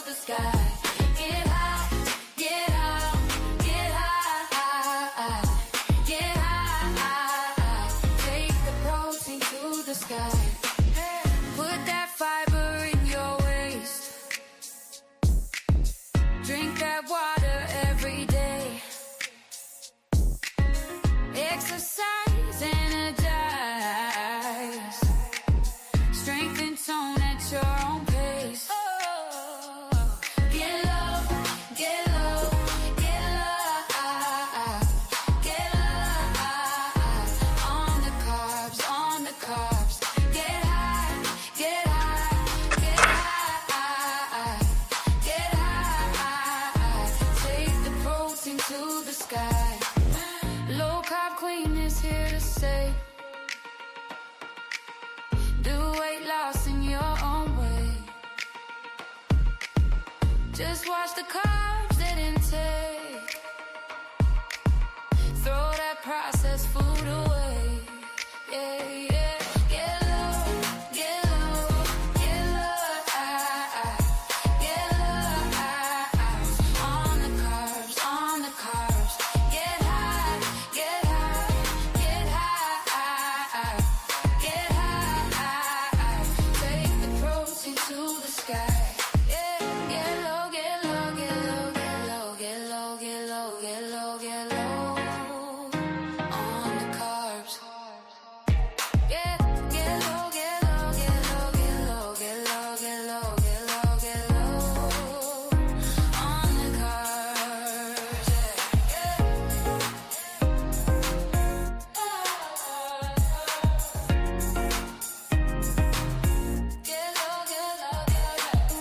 the sky. Get high, get high, get high, get high. Take the protein to the sky. Put that fiber in your waist. Drink that water every day. Exercise, energize. Strength and tone at your own pace. Get low, get low, get low, get low. On the carbs, on the carbs. Get high, get high, get high, get high. Take the protein to the sky. Low carb queen is here to stay. Do weight loss in your own way. Just watch the carbs that intake. Throw that processed food away. Yeah, yeah. Get low, get low, get low, get low. On the carbs, on the carbs. Get high, get high, get high, get high. Take the protein to the sky. Yeah, get low, get low, get low, get low, get low, get low, get low, get low. On the carbs. Yeah, get low, get low, get low, get low, get low, get low, get low, get low. On the carbs. Yeah, get low, get low, get low.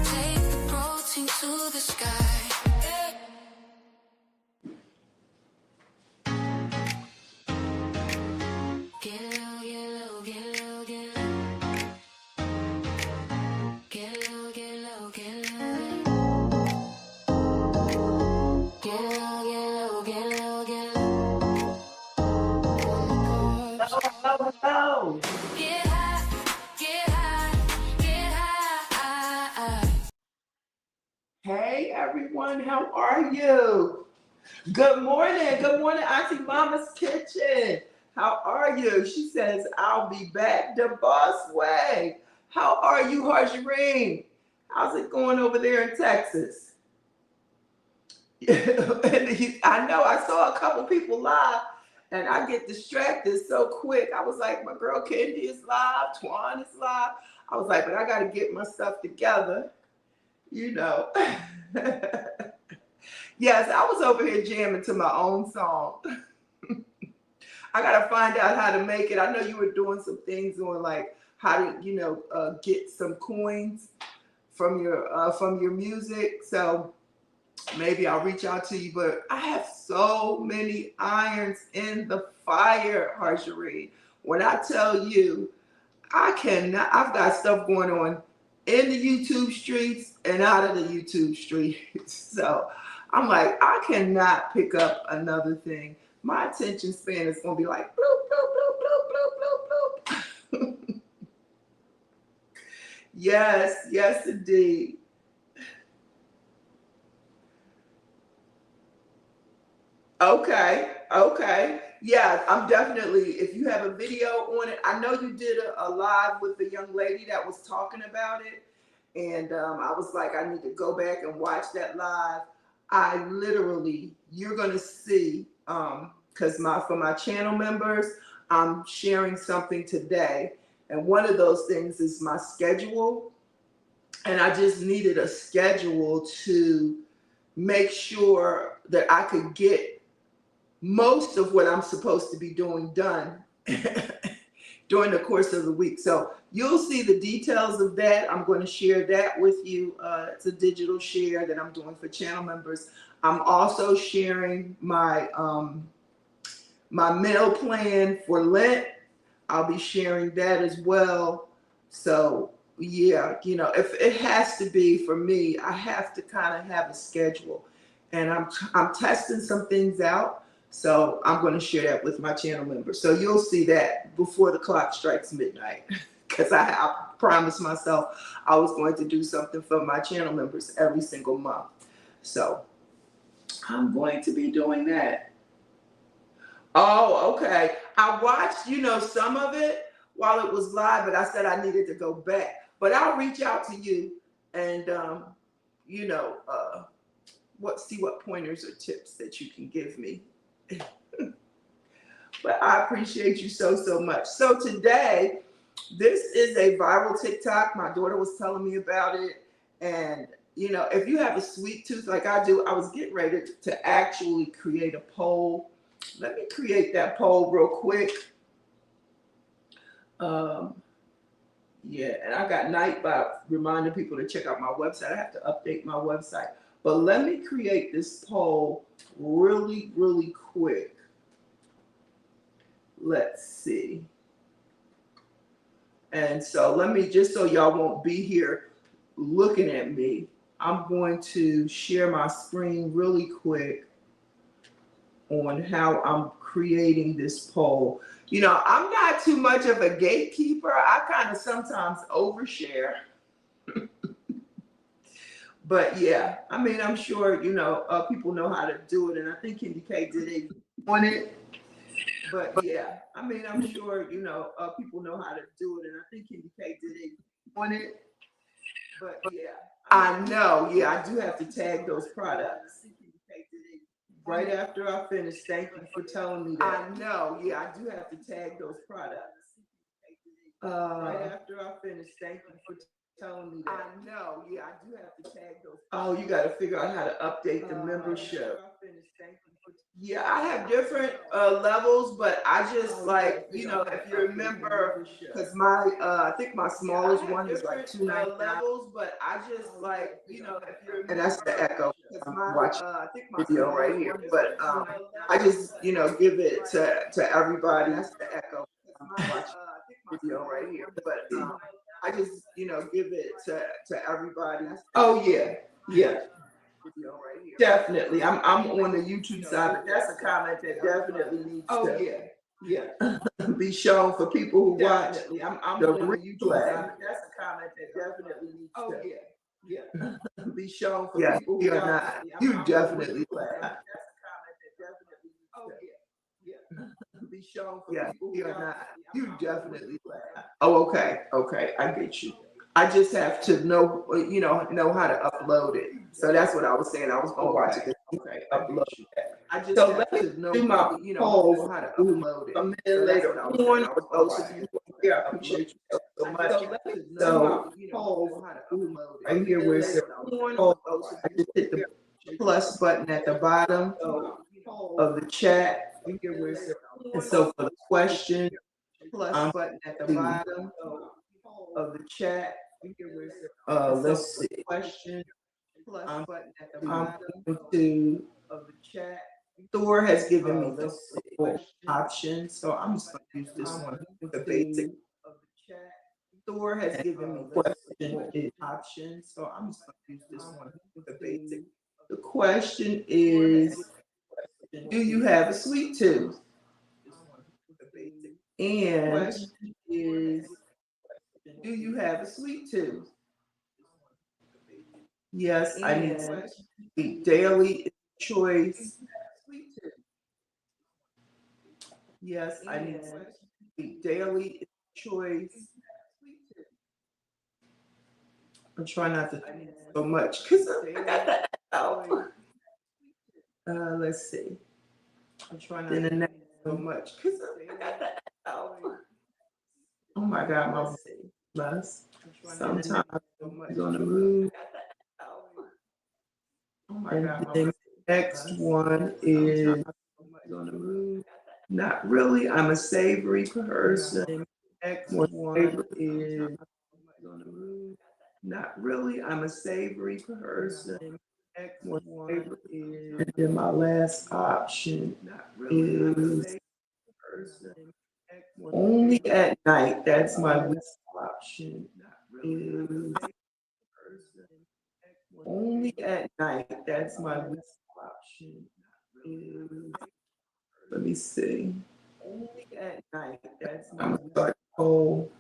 Take the protein to the sky. Get low, get low, get low, get low. Get low, get low, get low. Get low, get low, get low, get low. Hello. Get high, get high, get high. Hey everyone, how are you? Good morning, Auntie Mama's Kitchen. How are you? She says, I'll be back the boss way. How are you, Harjareen? How's it going over there in Texas? I know I saw a couple people live and I get distracted so quick. I was like, my girl Kendi is live, Twan is live. I was like, but I got to get my stuff together, you know. Yes, I was over here jamming to my own song. I got to find out how to make it. I know you were doing some things on like how to, get some coins from your music. So maybe I'll reach out to you, but I have so many irons in the fire, Harjaree. When I tell you, I've got stuff going on in the YouTube streets and out of the YouTube streets. So I'm like, I cannot pick up another thing. My attention span is going to be like, bloop, bloop, bloop, bloop, bloop, bloop, bloop. Yes, indeed. Okay. Yeah, I'm definitely, if you have a video on it, I know you did a live with the young lady that was talking about it. And I was like, I need to go back and watch that live. I literally, you're going to see, because for my channel members, I'm sharing something today. And one of those things is my schedule. And I just needed a schedule to make sure that I could get most of what I'm supposed to be doing done during the course of the week. So you'll see the details of that. I'm going to share that with you. It's a digital share that I'm doing for channel members. I'm also sharing my my meal plan for Lent. I'll be sharing that as well. So yeah, if it has to be for me, I have to kind of have a schedule, and I'm testing some things out. So I'm going to share that with my channel members. So you'll see that before the clock strikes midnight, because I promised myself I was going to do something for my channel members every single month. So I'm going to be doing that. Oh, okay. I watched, some of it while it was live, but I said I needed to go back. But I'll reach out to you and, see what pointers or tips that you can give me. But I appreciate you so, so much. So today, this is a viral TikTok. My daughter was telling me about it. And, if you have a sweet tooth like I do, I was getting ready to actually create a poll. Let me create that poll real quick. Yeah, and I got Nightbot reminding people to check out my website. I have to update my website. But let me create this poll really, really quick. Let's see. And so let me, just so y'all won't be here looking at me, I'm going to share my screen really quick on how I'm creating this poll. I'm not too much of a gatekeeper. I kind of sometimes overshare. But yeah, I mean, I'm sure, people know how to do it. And I think Candy K did it on it. But yeah, I mean, I'm sure, people know how to do it. And I think Candy K did it on it. But yeah, I know. Yeah, I do have to tag those products. Right after I finish, thank you for telling me that. I know. Yeah, I do have to tag those products. Right after I finish, thank you for telling me that. I know. Yeah, I do have to tag those. Oh, you got to figure out how to update the membership. Yeah, I have different levels, but I just like, if you remember, because I think my smallest one is like $2.99 levels, but I just like, if you remember, and that's the echo. I'm watching I think my video right here, but I just, give it to everybody. That's the echo. I'm watching video right here, but I just, give it to everybody. Oh yeah, yeah. Definitely. I'm on the YouTube side, but that's a comment that definitely needs to be shown for people who watch I'm the on the YouTube side, but that's a comment that definitely needs to be shown for people who watch. You definitely that's a comment that definitely needs to be shown for people who are not. You definitely Oh, okay, I get you. I just have to know, know how to upload it. So that's what I was saying. I was gonna watch it. Okay, upload that. I just so have to know, poll how to upload it. A minute later on, for those of you who are here, I appreciate you so much. So poll how to upload it. Right here where it says poll, I just hit the plus button at the bottom of the chat. And so for the question, plus button at the bottom of the chat. Let's see. Question plus button at the bottom of the chat. Thor has given me the option, so I'm just going to use this one, the basic of the chat. Thor has given me question option, so I'm just going to use this one, the basic. The question is, do you have a sweet tooth? And is, do you have a sweet tooth? Yes, I need to eat daily choice. Yes, I need to eat daily choice. I'm trying not to think so much because I got that out. Let's see. I'm trying not to think so much because I got that out. Oh my God, my plus. Sometimes I'm gonna move. Oh my God, the next one is gonna move. Not really. I'm a savory person. Next one is gonna move. Not really. I'm a savory person. Next one is, and then my last option is only at night. That's my last option. Is only at night. That's my last option. Is Let me see. At night, that's I'm gonna start cold.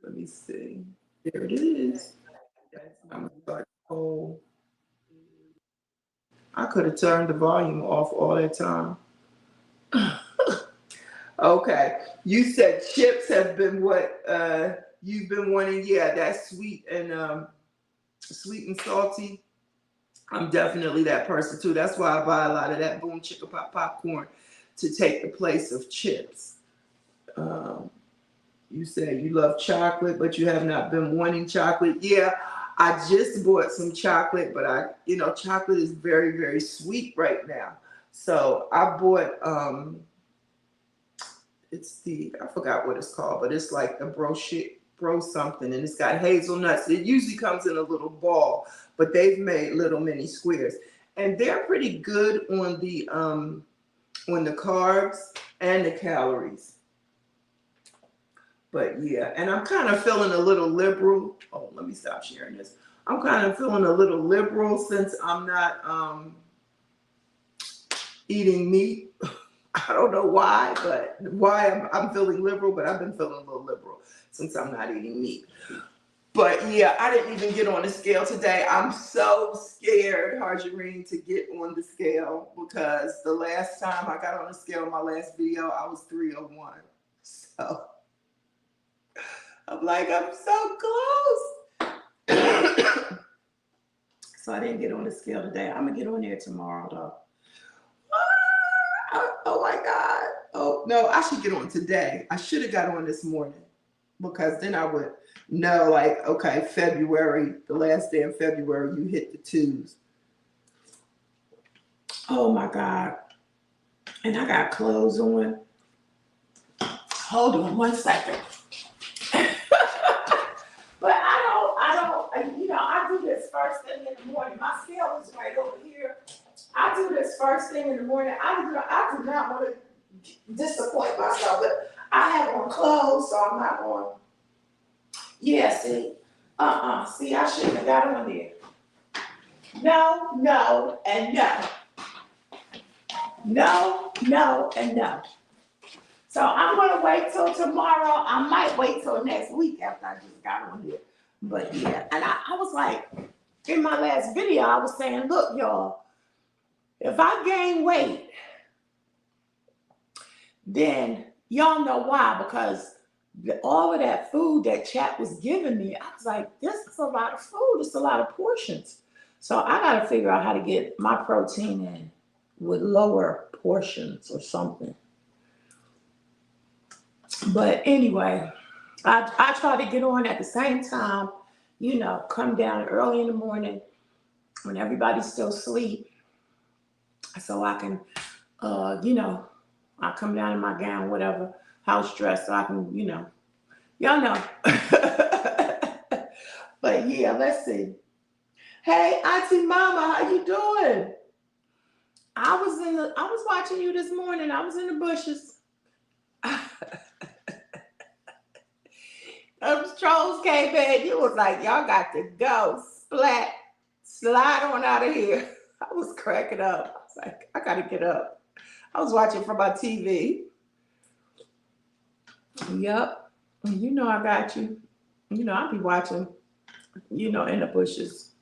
Let me see. There it is. I'm gonna start cold. I could have turned the volume off all that time. Okay. You said chips have been what you've been wanting. Yeah, that's sweet and salty. I'm definitely that person too. That's why I buy a lot of that boom chicka pop popcorn to take the place of chips. Um, you said you love chocolate, but you have not been wanting chocolate. Yeah, I just bought some chocolate, but chocolate is very, very sweet right now. So I bought I forgot what it's called, but it's like the bro something, and it's got hazelnuts. It usually comes in a little ball, but they've made little mini squares, and they're pretty good on the carbs and the calories. But yeah, and I'm kind of feeling a little liberal. Oh, let me stop sharing this. I'm kind of feeling a little liberal since I'm not eating meat. I don't know why, but I'm feeling liberal, but I've been feeling a little liberal since I'm not eating meat. But yeah, I didn't even get on the scale today. I'm so scared, Harjarine, to get on the scale because the last time I got on the scale in my last video, I was 301. So I'm like, I'm so close. So I didn't get on the scale today. I'm gonna get on there tomorrow though. Oh my God. Oh no, I should get on today. I should have got on this morning because then I would know, like, okay, February, the last day in February, you hit the 2s. Oh my God. And I got clothes on. Hold on one second. But I do this first thing in the morning. My scale is right over here. I do this first thing in the morning. I do not want to disappoint myself, but I have on clothes, so I'm not going. Yeah, see, see, I shouldn't have got on there. No, no, and no. No, no, and no. So I'm gonna wait till tomorrow. I might wait till next week after I just got on here. But yeah, and I was like, in my last video, I was saying, look, y'all, if I gain weight, then y'all know why, because all of that food that chat was giving me, I was like, this is a lot of food. It's a lot of portions. So I got to figure out how to get my protein in with lower portions or something. But anyway, I try to get on at the same time, come down early in the morning when everybody's still asleep so I can, I come down in my gown, whatever, house dress, so I can, y'all know. But yeah, let's see. Hey, Auntie Mama, how you doing? I was watching you this morning. I was in the bushes. Those trolls came in. You was like, y'all got to go. Splat. Slide on out of here. I was cracking up. I was like, I got to get up. I was watching from my TV. Yep. You know I got you. I'll be watching, in the bushes.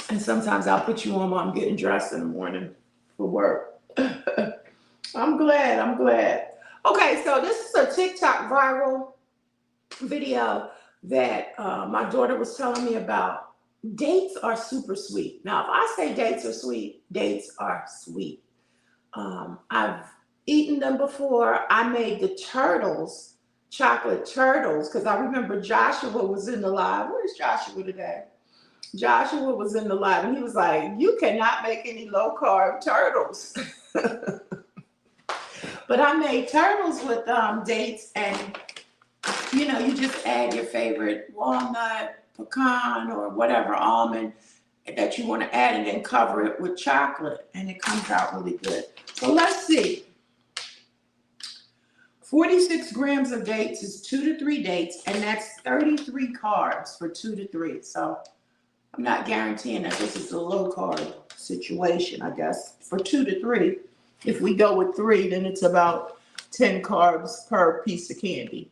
And sometimes I'll put you on while I'm getting dressed in the morning for work. I'm glad. Okay, so this is a TikTok viral video that my daughter was telling me about. Dates are super sweet. Now, if I say dates are sweet, dates are sweet. I've eaten them before. I made the turtles, chocolate turtles, because I remember Joshua was in the live. Where's Joshua today? Joshua was in the live, and he was like, you cannot make any low-carb turtles. But I made turtles with dates, and, you just add your favorite walnut, pecan, or whatever almond that you want to add, and then cover it with chocolate, and it comes out really good. So let's see. 46 grams of dates is 2 to 3 dates, and that's 33 carbs for 2 to 3. So I'm not guaranteeing that this is a low carb situation, I guess, for 2 to 3. If we go with 3, then it's about 10 carbs per piece of candy.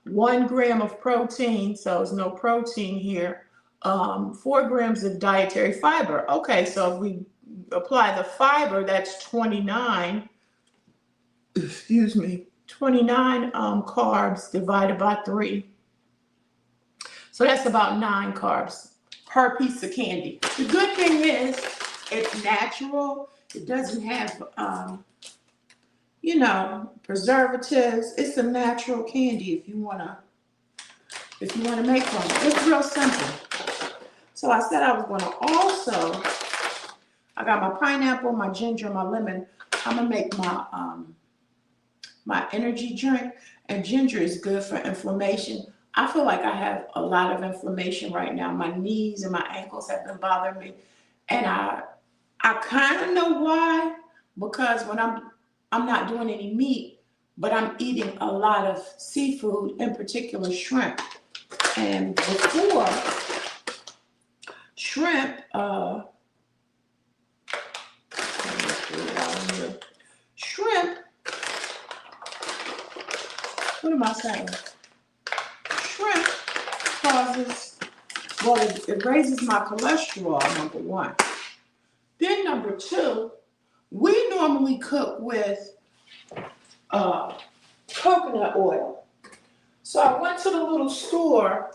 1 gram of protein, so there's no protein here. 4 grams of dietary fiber. Okay, so if we apply the fiber, that's 29, 29 carbs divided by 3. So that's about 9 carbs per piece of candy. The good thing is it's natural. It doesn't have, preservatives. It's a natural candy if you wanna make one. It's real simple. So I said I was gonna also, I got my pineapple, my ginger, my lemon. I'm gonna make my energy drink, and ginger is good for inflammation. I feel like I have a lot of inflammation right now. My knees and my ankles have been bothering me. And I kind of know why, because when I'm not doing any meat, but I'm eating a lot of seafood, in particular shrimp. And before, shrimp, what am I saying? Shrimp causes, well, it raises my cholesterol, number 1. Then number 2, we normally cook with coconut oil. So I went to the little store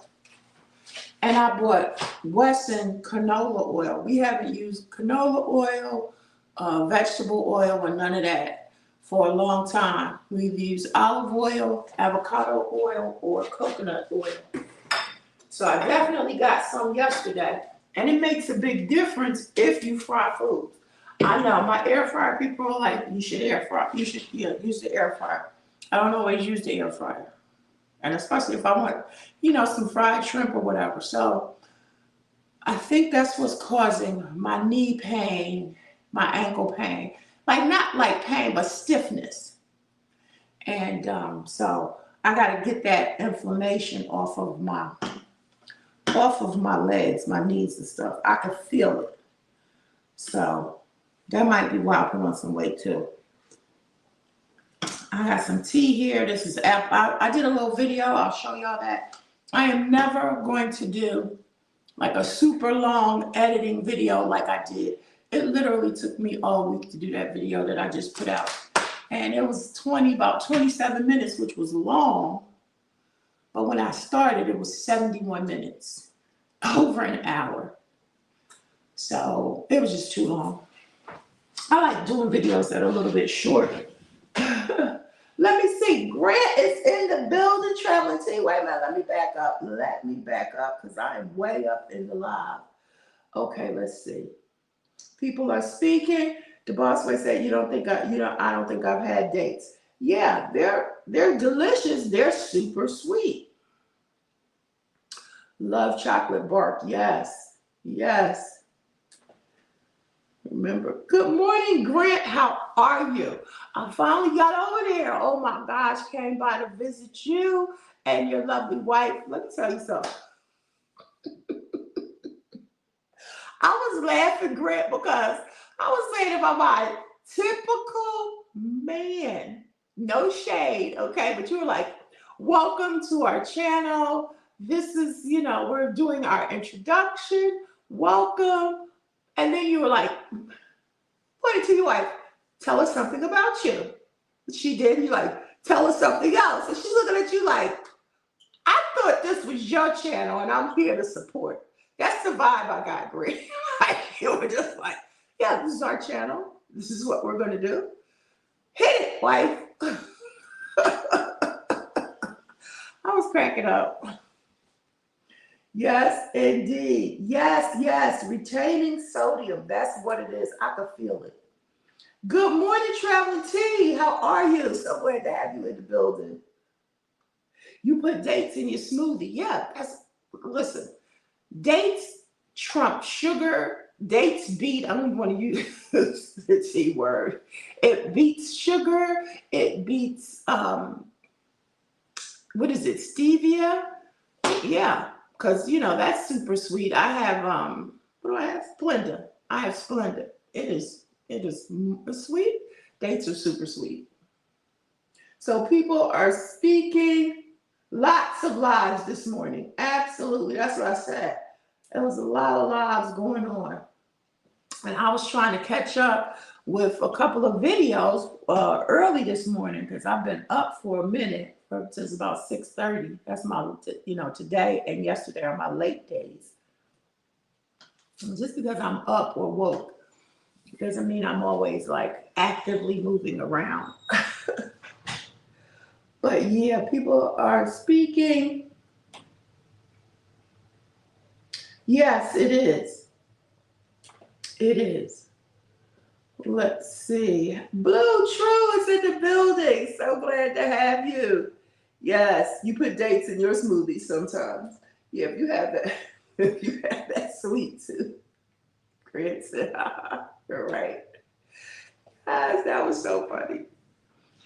and I bought Wesson canola oil. We haven't used canola oil, vegetable oil, or none of that for a long time. We've used olive oil, avocado oil, or coconut oil. So I definitely got some yesterday. And it makes a big difference if you fry food. I know my air fryer people are like, you should air fry. You should use the air fryer. I don't always use the air fryer. And especially if I want, some fried shrimp or whatever. So I think that's what's causing my knee pain, my ankle pain. Like not like pain, but stiffness. And so I got to get that inflammation off of my legs, my knees and stuff. I can feel it. So that might be why I put on some weight too. I got some tea here. This is apple. I did a little video. I'll show y'all that. I am never going to do like a super long editing video like I did. It literally took me all week to do that video that I just put out. And it was about 27 minutes, which was long. But when I started, it was 71 minutes, over an hour. So it was just too long. I like doing videos that are a little bit shorter. Let me see. Grant is in the building, traveling team. Wait a minute. Let me back up because I am way up in the live. Okay, let's see. People are speaking. The boss way said, I don't think I've had dates. Yeah, they're delicious. They're super sweet. Love chocolate bark. Yes. Remember. Good morning, Grant. How are you? I finally got over there. Oh my gosh, came by to visit you and your lovely wife. Let me tell you something. I was laughing, Grant, because I was saying about my typical man. No shade, okay? But you were like, welcome to our channel. This is, we're doing our introduction. Welcome. And then you were like, pointing to your wife, tell us something about you. She did. You're like, tell us something else. And she's looking at you like, I thought this was your channel and I'm here to support. That's the vibe I got, Greg. You were just like, yeah, this is our channel. This is what we're going to do. Hit it, wife. I was cracking up. Yes, indeed. Yes. Retaining sodium. That's what it is. I can feel it. Good morning, Traveling T. How are you? So glad to have you in the building. You put dates in your smoothie. Yeah, listen, dates trump sugar. Dates beat, I don't even want to use the T word. It beats sugar. It beats, what is it, stevia? Yeah. Because, that's super sweet. I have, what do I have? Splenda. I have Splendid. It's sweet. Dates are super sweet. So people are speaking lots of lives this morning. Absolutely. That's what I said. There was a lot of lives going on. And I was trying to catch up with a couple of videos early this morning because I've been up for a minute since about 6:30. That's my, today and yesterday are my late days. And just because I'm up or woke doesn't mean I'm always like actively moving around. But yeah, people are speaking. Yes, it is. It is. Let's see. Blue True is in the building. So glad to have you. Yes, you put dates in your smoothies sometimes. Yeah, if you have that, if you have that sweet too. Grant said, you're right. Guys, that was so funny.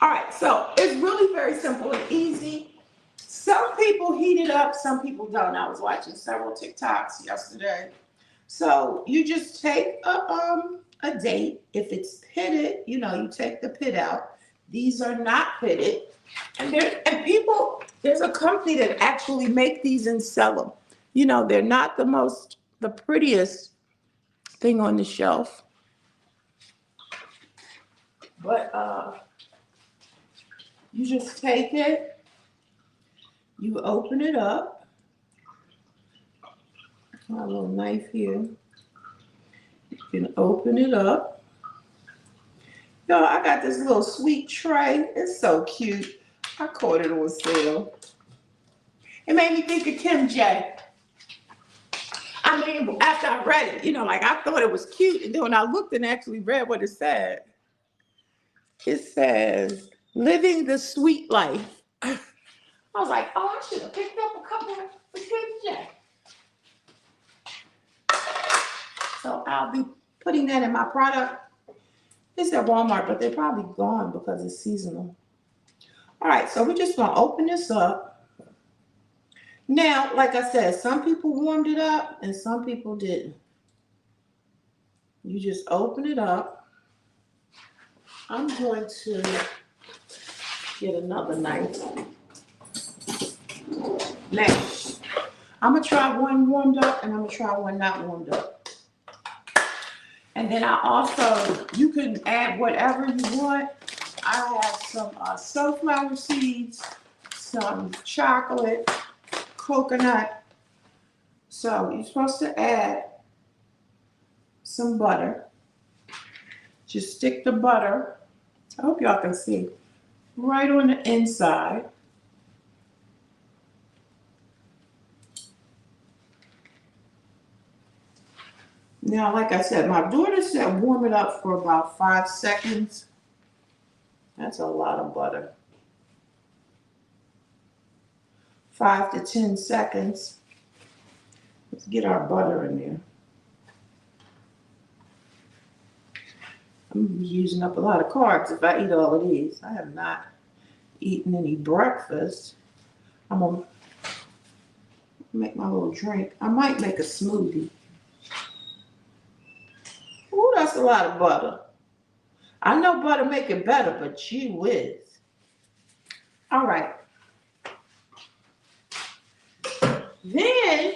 All right, so it's really very simple and easy. Some people heat it up, some people don't. I was watching several TikToks yesterday. So you just take a date. If it's pitted, you take the pit out. These are not pitted. And people, there's a company that actually make these and sell them. They're not the prettiest thing on the shelf. But you just take it, you open it up. My little knife here. You can open it up. Yo, I got this little sweet tray. It's so cute. I caught it on sale. It made me think of Kim J. I mean, after I read it, like I thought it was cute. And then when I looked and actually read what it says, living the sweet life. I was like, oh, I should have picked up a couple for Kim J. So I'll be putting that in my product. It's at Walmart, but they're probably gone because it's seasonal. All right, so we're just gonna open this up. Now, like I said, some people warmed it up and some people didn't. You just open it up. I'm going to get another knife. Now, I'm gonna try one warmed up and I'm gonna try one not warmed up. And then you can add whatever you want. I have some sunflower seeds, some chocolate, coconut. So you're supposed to add some butter. Just stick the butter, I hope y'all can see, right on the inside. Now, like I said, my daughter said warm it up for about 5 seconds. That's a lot of butter. 5 to 10 seconds. Let's get our butter in there. I'm using up a lot of carbs if I eat all of these. I have not eaten any breakfast. I'm gonna make my little drink. I might make a smoothie. Ooh, that's a lot of butter. I know butter make it better, but gee whiz. All right. Then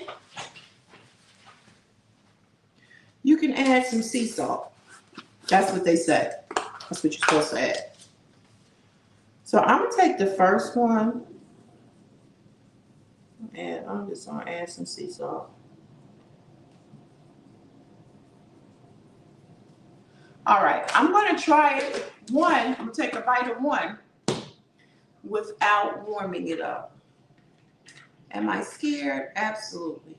you can add some sea salt. That's what they say. That's what you're supposed to add. So I'm gonna take the first one and I'm just gonna add some sea salt. All right, I'm gonna try it I'm gonna take a bite of one without warming it up. Am I scared? Absolutely.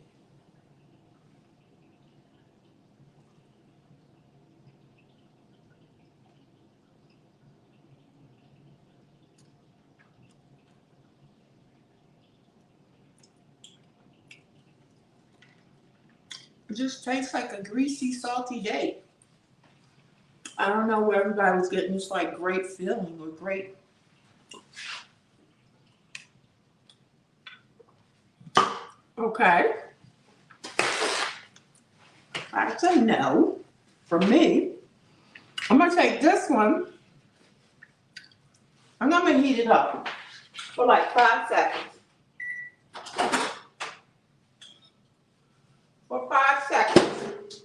It just tastes like a greasy, salty date. I don't know where everybody was getting this like great feeling or great. Okay. I say no. For me, I'm gonna take this one and I'm gonna heat it up for like 5 seconds. For 5 seconds.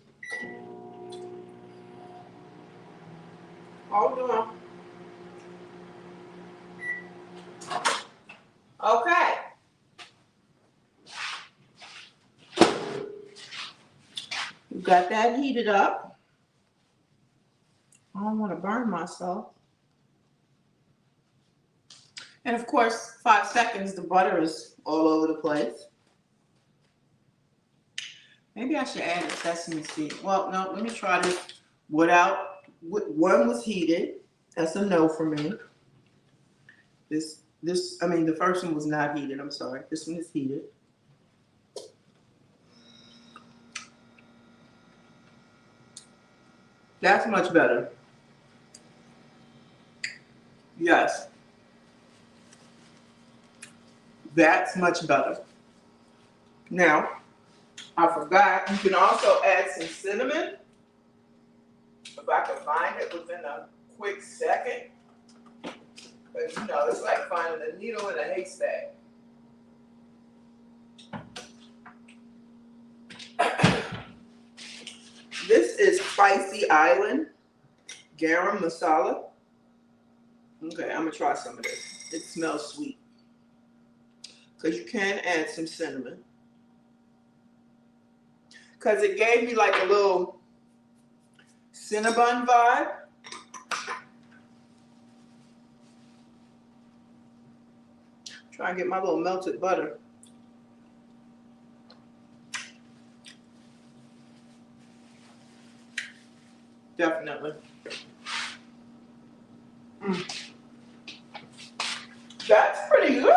Hold on. Okay. You got that heated up. I don't want to burn myself. And of course, 5 seconds, the butter is all over the place. Maybe I should add a sesame seed. Well, no, let me try this without, one was heated. That's a no for me. The first one was not heated, I'm sorry. This one is heated. That's much better. Yes. That's much better. Now, I forgot, you can also add some cinnamon. If I can find it within a quick second. But you know, it's like finding a needle in a haystack. This is Spicy Island garam masala. Okay, I'm gonna try some of this. It smells sweet. Because you can add some cinnamon. Because it gave me like a little Cinnabon vibe. Try and get my little melted butter. Definitely. That's pretty good.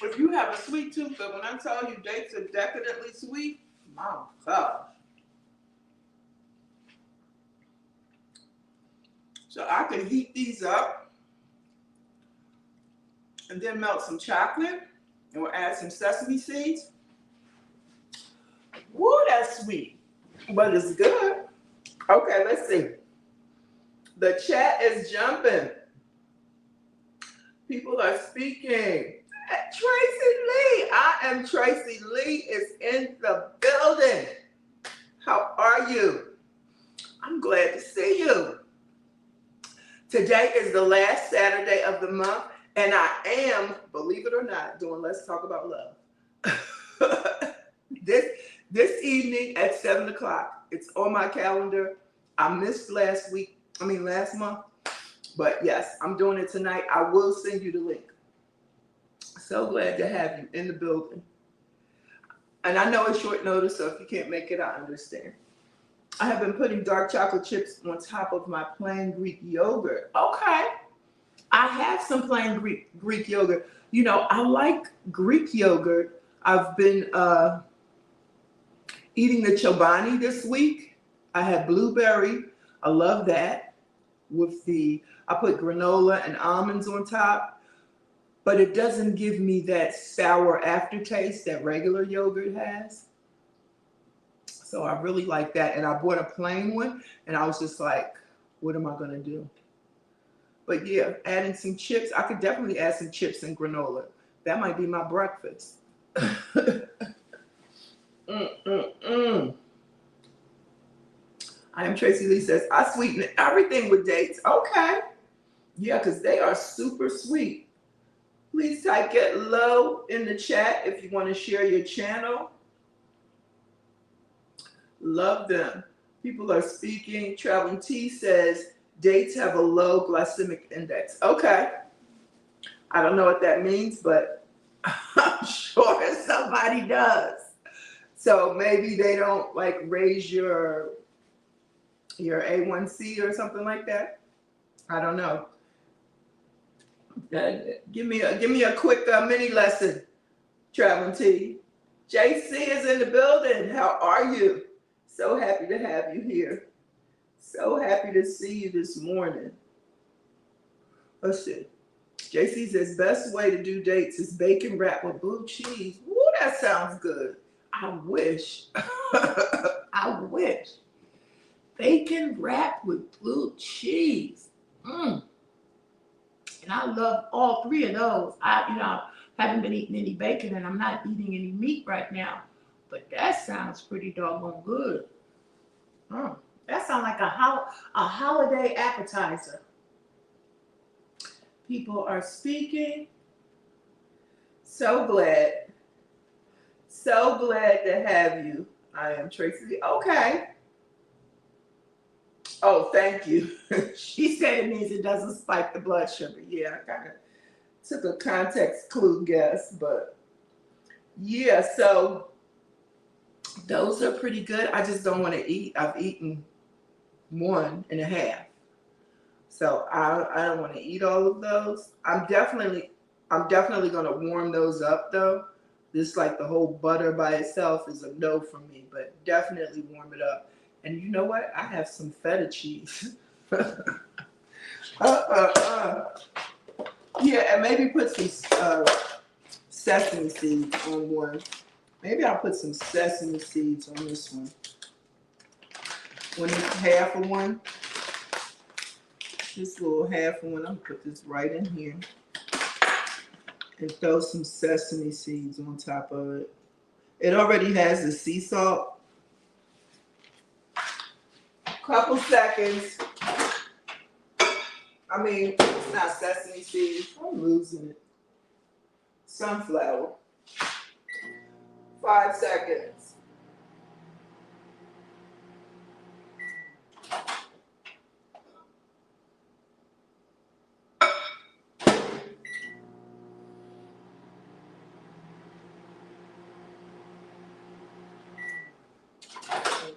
If you have a sweet tooth, but when I tell you dates are decadently sweet, my God. So I can heat these up and then melt some chocolate and we'll add some sesame seeds. Woo, that's sweet, but it's good. Okay, let's see. The chat is jumping. People are speaking. Tracy Lee, I am Tracy Lee is in the building. How are you? I'm glad to see you. Today is the last Saturday of the month, and I am, believe it or not, doing Let's Talk About Love. This evening at 7 o'clock. It's on my calendar. I missed last month. But yes, I'm doing it tonight. I will send you the link. So glad to have you in the building. And I know it's short notice, so if you can't make it, I understand. I have been putting dark chocolate chips on top of my plain Greek yogurt. Okay. I have some plain Greek yogurt. You know, I like Greek yogurt. I've been eating the Chobani this week. I had blueberry. I love that. I put granola and almonds on top. But it doesn't give me that sour aftertaste that regular yogurt has. So I really like that. And I bought a plain one and I was just like, what am I going to do? But yeah, adding some chips. I could definitely add some chips and granola. That might be my breakfast. I am Tracy Lee says, I sweeten everything with dates. Okay. Yeah, because they are super sweet. Please type get low in the chat if you want to share your channel. Love them. People are speaking. Traveling T says dates have a low glycemic index. Okay. I don't know what that means, but I'm sure somebody does. So maybe they don't like raise your A1C or something like that. I don't know. Give me a quick mini lesson, Traveling T. JC is in the building. How are you? So happy to have you here. So happy to see you this morning. Let's see. JC says best way to do dates is bacon wrap with blue cheese. Ooh, that sounds good. I wish. I wish. Bacon wrapped with blue cheese. And I love all three of those. I haven't been eating any bacon and I'm not eating any meat right now. But that sounds pretty doggone good. That sounds like a holiday appetizer. People are speaking. So glad. So glad to have you. I am Tracy. Okay. Oh, thank you. She said it means it doesn't spike the blood sugar. Yeah, I kind of took a context clue guess, but yeah, so those are pretty good. I just don't want to eat. I've eaten 1.5. So I don't want to eat all of those. I'm definitely going to warm those up though. This, like the whole butter by itself, is a no for me, but definitely warm it up. And you know what? I have some feta cheese. Yeah, and maybe put some sesame seeds on one. Maybe I'll put some sesame seeds on this one. When it's half of one. This little half of one, I'm gonna put this right in here. And throw some sesame seeds on top of it. It already has the sea salt. Couple seconds. I mean, it's not sesame seeds. I'm losing it. Sunflower. 5 seconds.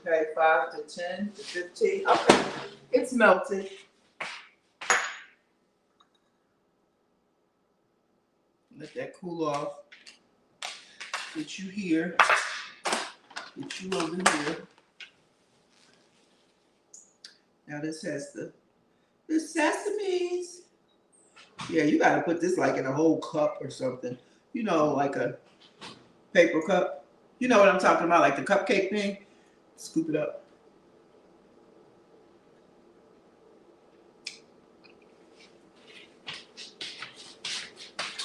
Okay, 5 to 10 to 15. Okay, it's melted. Let that cool off. Get you here. Get you over here. Now this has the sesames. Yeah, you gotta put this like in a whole cup or something. You know, like a paper cup. You know what I'm talking about, like the cupcake thing. Scoop it up.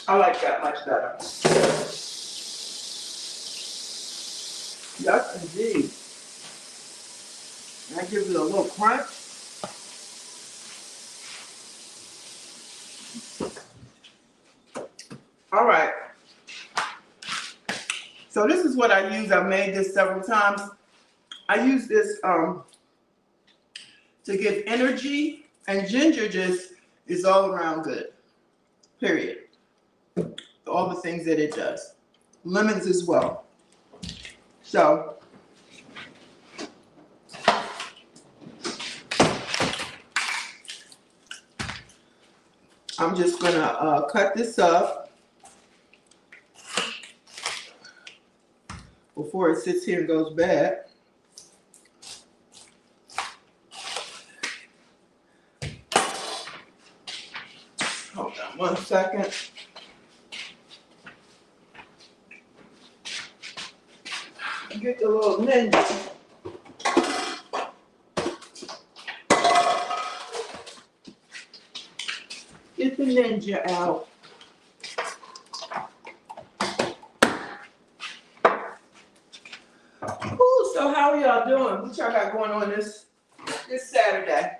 I like that much better. Yes, indeed. And I give it a little crunch. All right. So this is what I use. I've made this several times. I use this to give energy, and ginger just is all around good. Period. All the things that it does. Lemons as well. So I'm just gonna cut this up before it sits here and goes bad. Hold on 1 second. Get the little ninja. Get the ninja out. Ooh, so how are y'all doing? What y'all got going on this Saturday?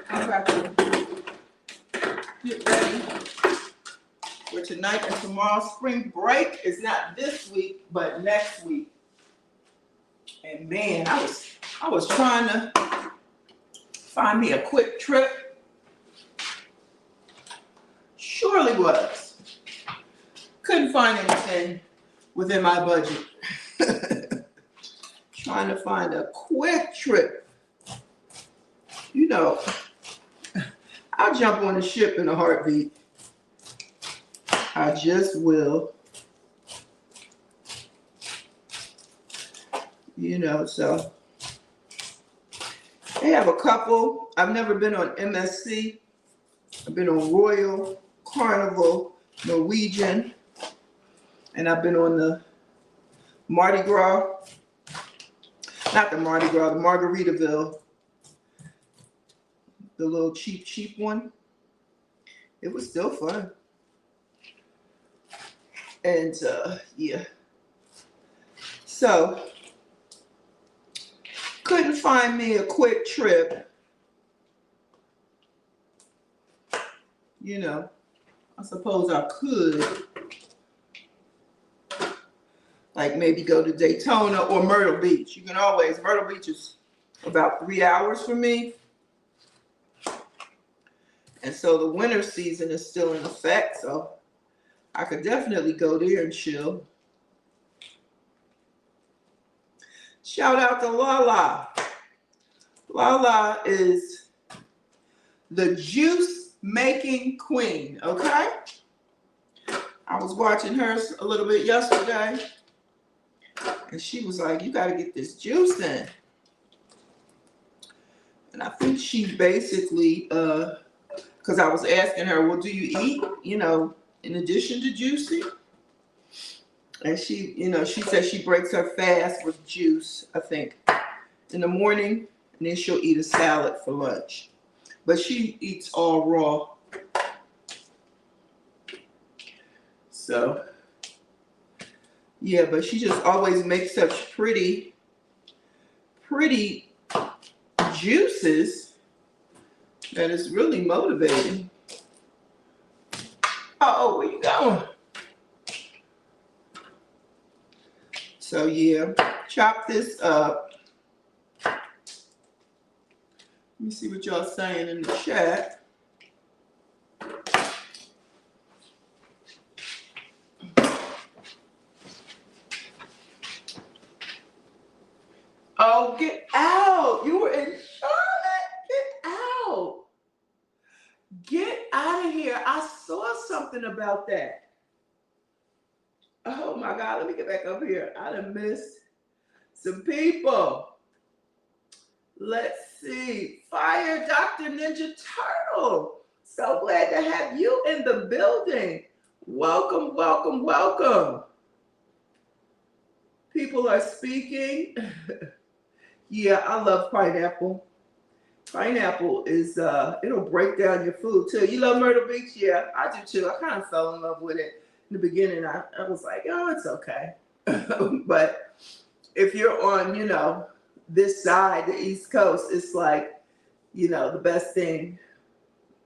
I'm about to get ready for tonight and tomorrow. Spring break is not this week, but next week. And man, I was trying to find me a quick trip. Surely was. Couldn't find anything within my budget. Trying to find a quick trip. You know, I'll jump on a ship in a heartbeat. I just will. You know, so they have a couple. I've never been on MSC. I've been on Royal, Carnival, Norwegian, and I've been on the Mardi Gras. Not the Mardi Gras, the Margaritaville. The little cheap one. It was still fun. And yeah. So, couldn't find me a quick trip. You know, I suppose I could. Like maybe go to Daytona or Myrtle Beach. You can always, Myrtle Beach is about 3 hours from me. And so the winter season is still in effect. So I could definitely go there and chill. Shout out to Lala. Lala is the juice making queen, okay? I was watching her a little bit yesterday, and she was like, you got to get this juice in. And I think she basically, because I was asking her, well, do you eat, you know, in addition to juicing? And she, you know, she said she breaks her fast with juice, I think, in the morning, and then she'll eat a salad for lunch. But she eats all raw. So, yeah, but she just always makes such pretty juices that it's really motivating. Oh, where you going? So, yeah, chop this up. Let me see what y'all saying in the chat. Oh, get out. You were in Charlotte. Get out. Get out of here. I saw something about that. Oh, my God. Let me get back up here. I done missed some people. Let's see. Fire Dr. Ninja Turtle. So glad to have you in the building. Welcome, welcome, welcome. People are speaking. Yeah, I love pineapple. Pineapple is, it'll break down your food too. You love Myrtle Beach? Yeah, I do too. I kind of fell in love with it in the beginning. I was like, oh, it's okay. But if you're on, you know, this side, the East Coast, it's like, you know, the best thing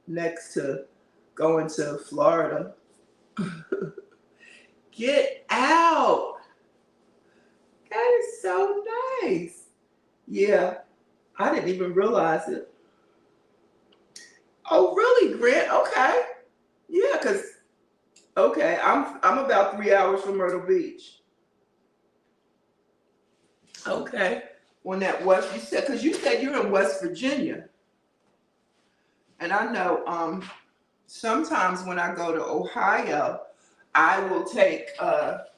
next to going to Florida. Get out. That is so nice. Yeah, I didn't even realize it. Oh, really, Grant? Okay. Yeah, because, okay, I'm about 3 hours from Myrtle Beach. Okay. On that west, you said, because you said you're in West Virginia. And I know sometimes when I go to Ohio, I will take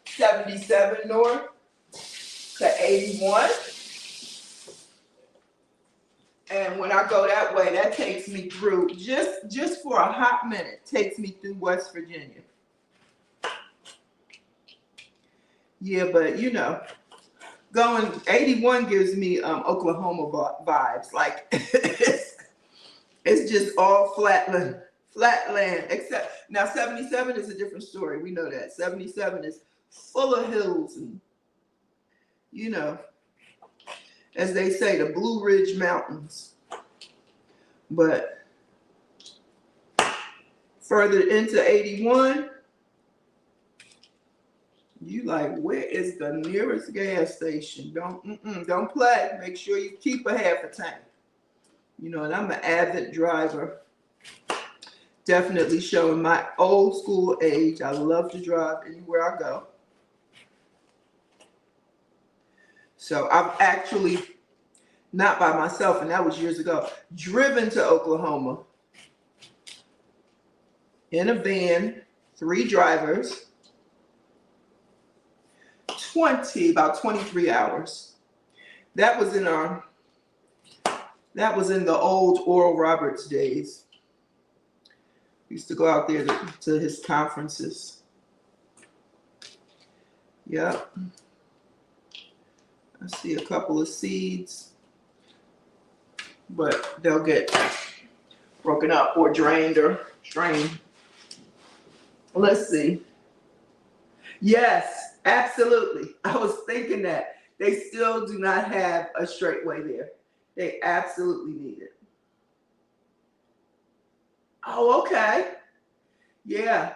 77 north to 81. And when I go that way, that takes me through, just for a hot minute, takes me through West Virginia. Yeah, but you know, going 81 gives me Oklahoma vibes. Like it's just all flat land. Except now 77 is a different story. We know that 77 is full of hills and, you know, as they say, the Blue Ridge Mountains. But further into 81, you like, where is the nearest gas station? Don't play. Make sure you keep a half a tank. You know, and I'm an avid driver. Definitely showing my old school age. I love to drive anywhere I go. So I've actually, not by myself, and that was years ago, driven to Oklahoma in a van, 3 drivers, about 23 hours. That was in the old Oral Roberts days. Used to go out there to his conferences. Yep. I see a couple of seeds, but they'll get broken up or drained or strained. Let's see. Yes, absolutely. I was thinking that. They still do not have a straightway there. They absolutely need it. Oh, okay. Yeah,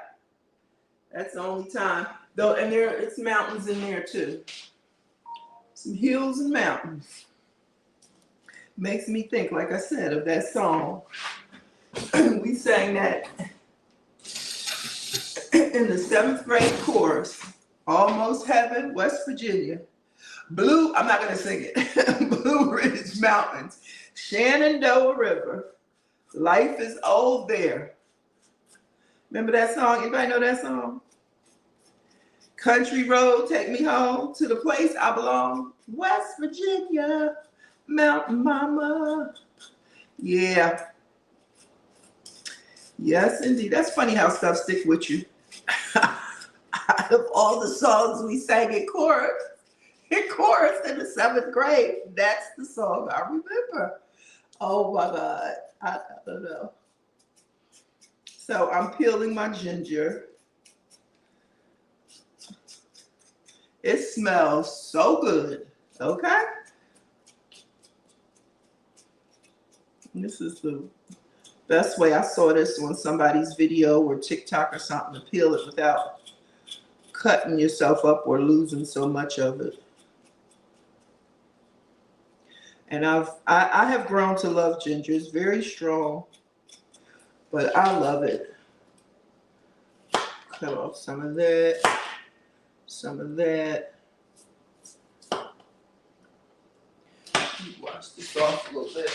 that's the only time. Though, and it's mountains in there too. Some hills and mountains. Makes me think, like I said, of that song. We sang that in the 7th grade chorus. Almost Heaven, West Virginia. I'm not going to sing it. Blue Ridge Mountains, Shenandoah River. Life is old there. Remember that song? Anybody know that song? Country road, take me home to the place I belong. West Virginia, Mountain Mama. Yeah. Yes, indeed. That's funny how stuff sticks with you. Out of all the songs we sang in chorus in the 7th grade, that's the song I remember. Oh my God. I don't know. So I'm peeling my ginger. It smells so good. Okay? And this is the best way. I saw this on somebody's video or TikTok or something, to peel it without cutting yourself up or losing so much of it. And I have grown to love ginger. It's very strong, but I love it. Cut off some of that, some of that. Wash this off a little bit.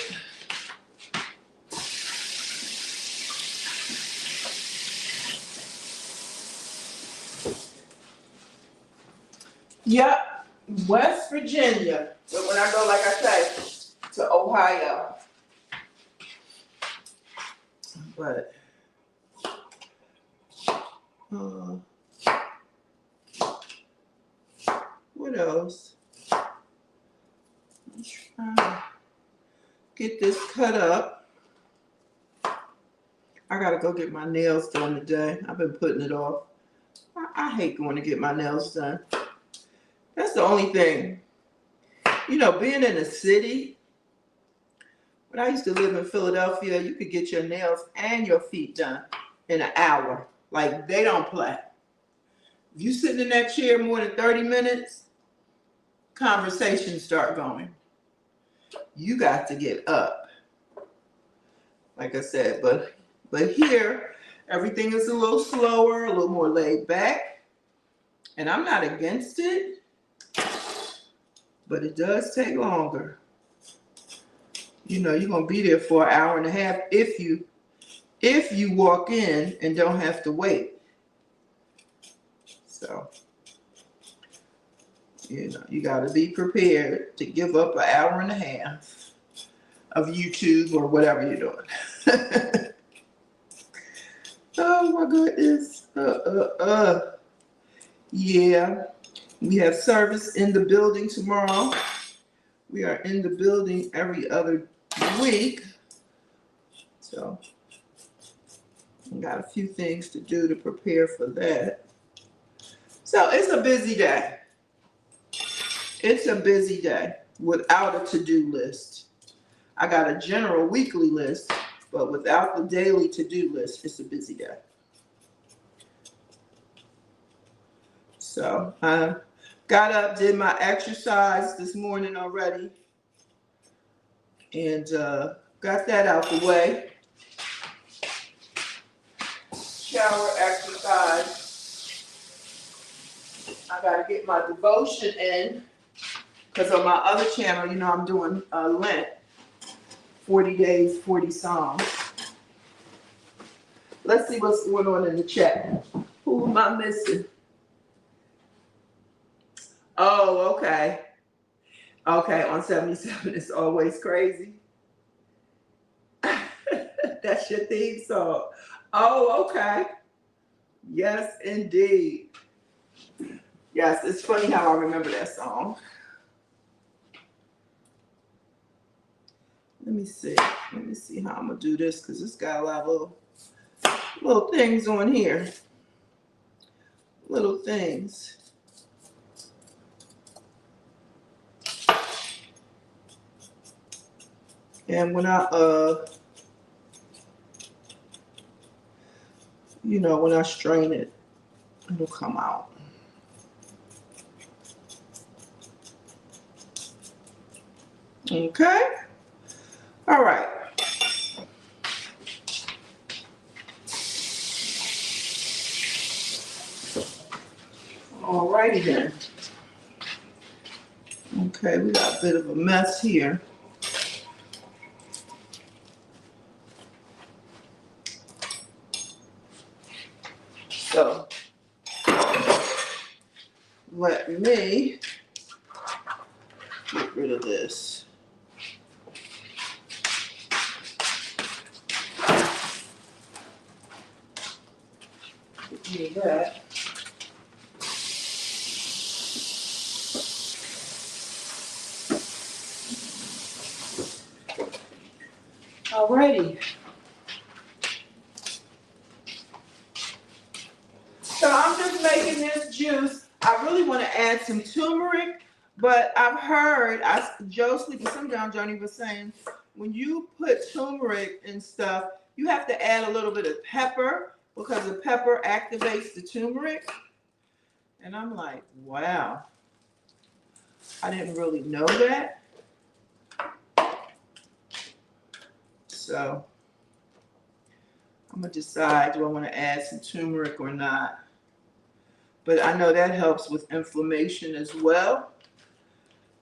Yep, West Virginia. But when I go, like I say, to Ohio. But what else? Let's try to get this cut up. I gotta go get my nails done today. I've been putting it off. I hate going to get my nails done. That's the only thing. You know, being in a city, when I used to live in Philadelphia, you could get your nails and your feet done in an hour. Like, they don't play. If you sitting in that chair more than 30 minutes, conversations start going. You got to get up. Like I said, but here, everything is a little slower, a little more laid back. And I'm not against it, but it does take longer. You know, you're gonna be there for an hour and a half if you walk in and don't have to wait. So, you know, you gotta be prepared to give up an hour and a half of YouTube or whatever you're doing. Oh my goodness. Yeah, we have service in the building tomorrow. We are in the building every other week. So I got a few things to do to prepare for that. So it's a busy day. It's a busy day without a to-do list. I got a general weekly list, but without the daily to-do list, it's a busy day. So I got up, did my exercise this morning already, and got that out the way. Shower, exercise. I got to get my devotion in, because on my other channel, you know, I'm doing Lent, 40 days, 40 songs. Let's see what's going on in the chat. Who am I missing? Oh, okay. Okay, on 77, it's always crazy. That's your theme song. Oh, okay. Yes, indeed. Yes, it's funny how I remember that song. Let me see. Let me see how I'm gonna do this because it's got a lot of little things on here. Little things. And when I you know, when I strain it, it'll come out. Okay. All right. All righty then. Okay, we got a bit of a mess here. So let me get rid of this. Get rid of that. Alrighty. So I'm just making this juice. I really want to add some turmeric, but I've heard, Joe Sleepy Sundown Johnny was saying, when you put turmeric and stuff, you have to add a little bit of pepper because the pepper activates the turmeric. And I'm like, wow, I didn't really know that. So I'm gonna decide, do I want to add some turmeric or not? But I know that helps with inflammation as well.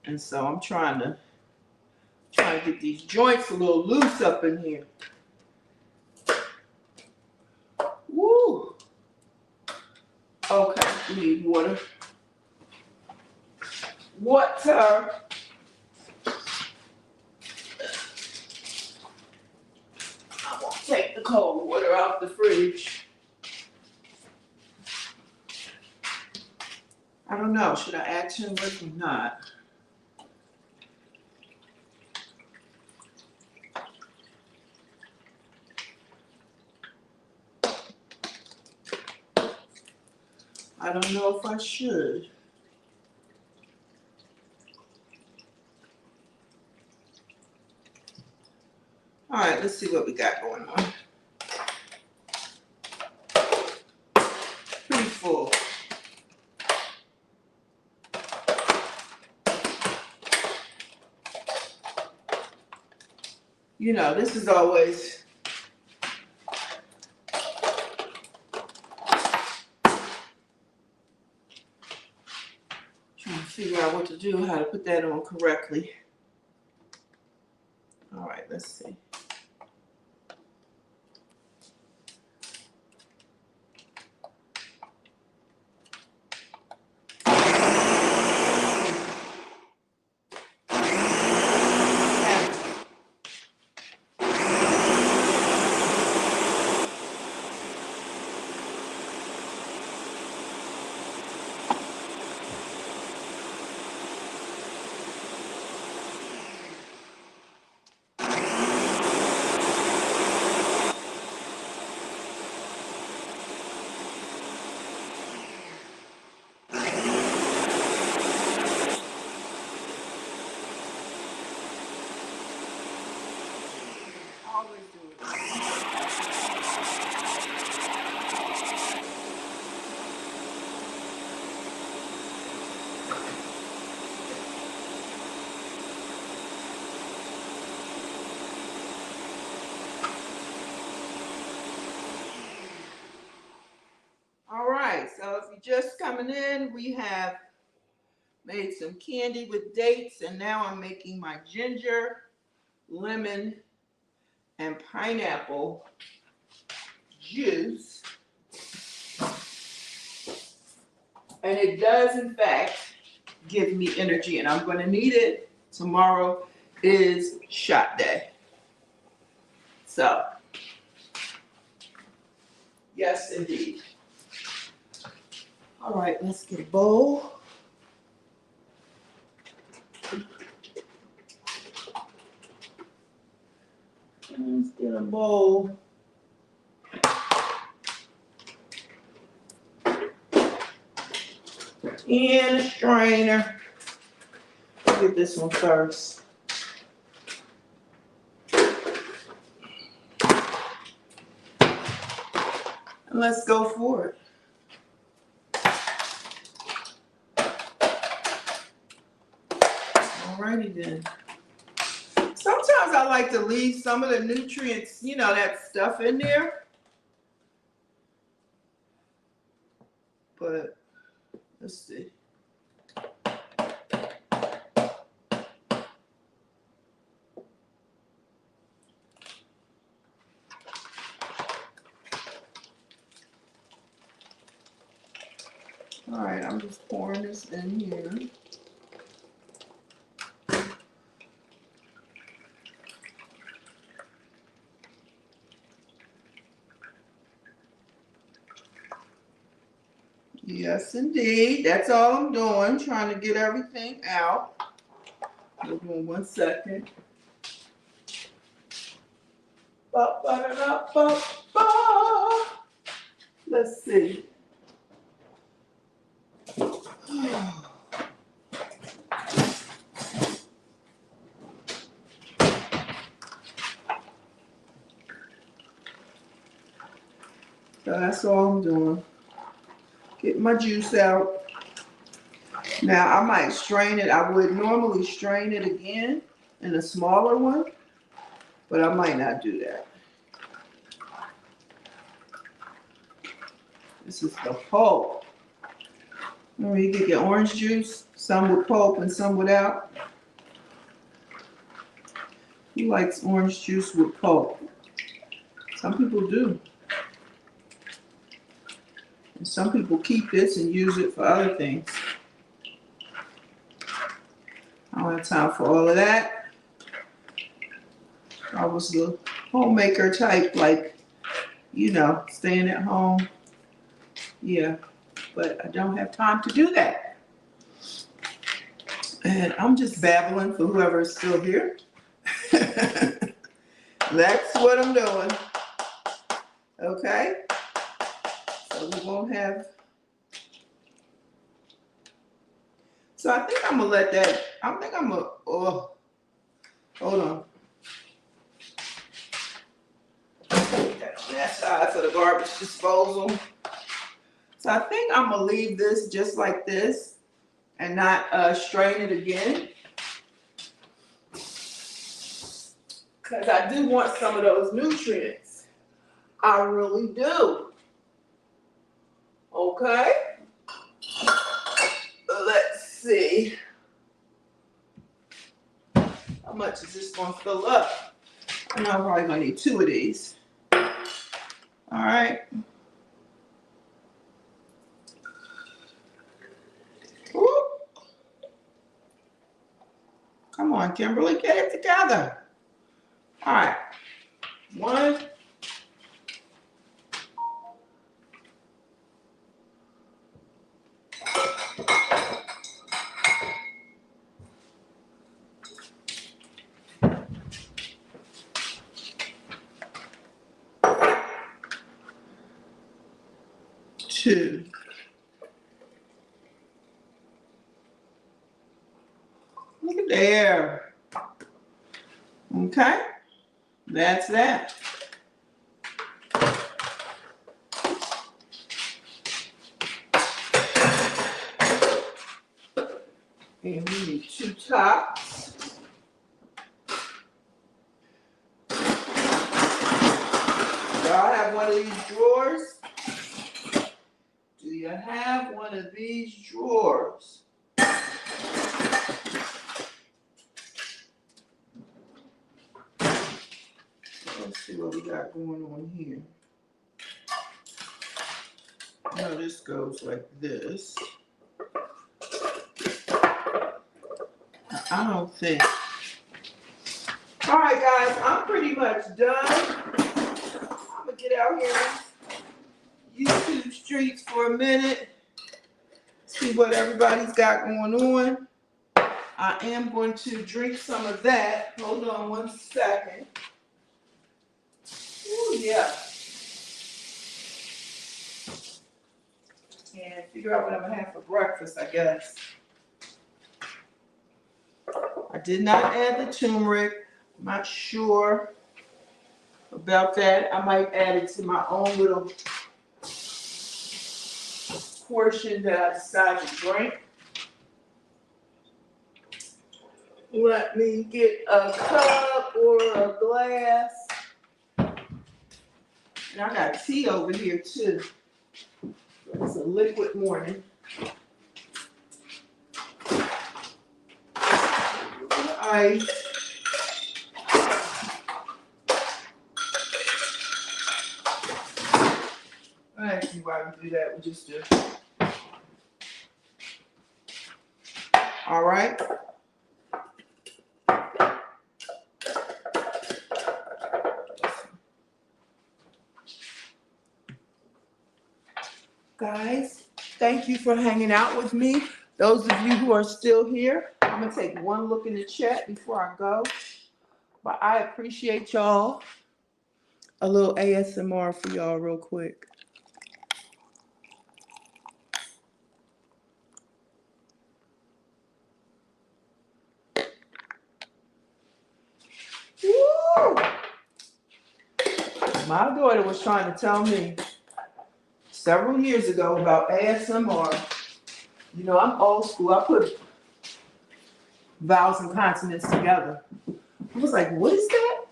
And so I'm trying to get these joints a little loose up in here. Woo. Okay, we need water. Water. I won't take the cold water out the fridge. I don't know, should I add turmeric or not? I don't know if I should. All right, let's see what we got going on. Pretty full. You know, this is always trying to figure out what to do, how to put that on correctly. All right, let's see. Always do it. All right, so if you're just coming in, we have made some candy with dates, and now I'm making my ginger, lemon, and pineapple juice. And it does, in fact, give me energy, and I'm going to need it. Tomorrow is shot day. So, yes, indeed. All right, let's get a bowl. Get a bowl. And a strainer. I'll get this one first. And let's go for it. Alrighty then. Sometimes I like to leave some of the nutrients, you know, that stuff in there. But let's see. All right, I'm just pouring this in here. Yes, indeed. That's all I'm doing, trying to get everything out. Hold on 1 second. Let's see. So that's all I'm doing. Get my juice out. Now I might strain it. I would normally strain it again in a smaller one, but I might not do that. This is the pulp. Remember, you can get orange juice, some with pulp and some without. Who likes orange juice with pulp? Some people do. And some people keep this and use it for other things. I don't have time for all of that. I was the homemaker type, like, you know, staying at home. Yeah, but I don't have time to do that. And I'm just babbling for whoever is still here. That's what I'm doing. Okay? So we won't have. So I think I'm gonna let that. I think I'm gonna. Oh, hold on. That side for the garbage disposal. So I think I'm gonna leave this just like this and not strain it again. Because I do want some of those nutrients. I really do. Okay. Let's see. How much is this going to fill up? I know I'm probably going to need 2 of these. All right. Woo. Come on, Kimberly, get it together. All right. 1. 2. Look at there. Okay. That's that. And we need 2 tops. Y'all have one of these drawers? Do you have one of these drawers? Let's see what we got going on here. Now this goes like this. I don't think. All right, guys, I'm pretty much done. I'm gonna get out here and YouTube streets for a minute. See what everybody's got going on. I am going to drink some of that. Hold on 1 second. Yeah. And figure out what I'm gonna have for breakfast, I guess. I did not add the turmeric. I'm not sure about that. I might add it to my own little portion that I decide to drink. Let me get a cup or a glass. And I got tea over here too. It's a liquid morning. Ice. I don't see why we do that. We just do. All right. Guys, thank you for hanging out with me. Those of you who are still here, I'm going to take one look in the chat before I go. But I appreciate y'all. A little ASMR for y'all real quick. Woo! My daughter was trying to tell me several years ago about ASMR. You know, I'm old school. I put vowels and consonants together. I was like, what is that?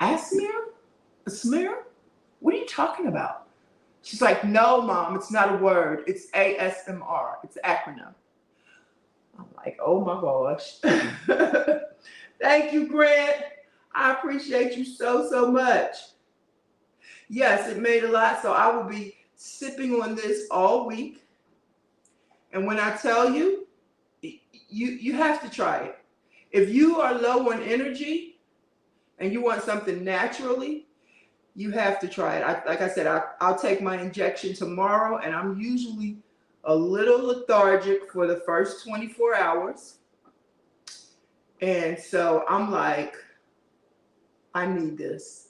ASMR? A smear? What are you talking about? She's like, no, Mom, it's not a word. It's ASMR. It's an acronym. I'm like, oh my gosh. Thank you, Grant. I appreciate you so, so much. Yes, it made a lot. So I will be sipping on this all week. And when I tell you, you have to try it. If you are low on energy and you want something naturally, you have to try it. Like I said, I'll take my injection tomorrow, and I'm usually a little lethargic for the first 24 hours. And so I'm like, I need this.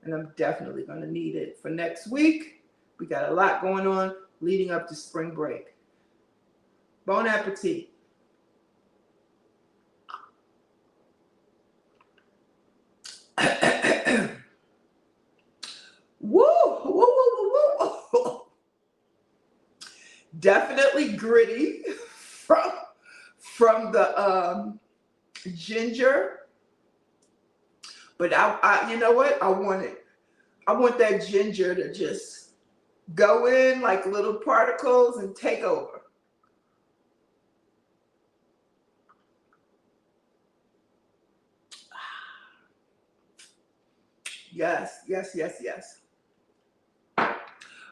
And I'm definitely going to need it for next week. We got a lot going on leading up to spring break. Bon appetit. Woo, woo, woo, woo, woo. Definitely gritty from the ginger, but I you know what? I want that ginger to just go in like little particles and take over. Yes, yes, yes, yes. All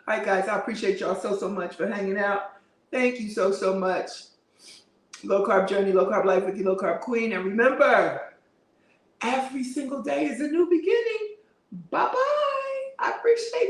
right, guys, I appreciate y'all so, so much for hanging out. Thank you so, so much. Low Carb Journey, Low Carb Life with your Low Carb Queen. And remember, every single day is a new beginning. Bye-bye. I appreciate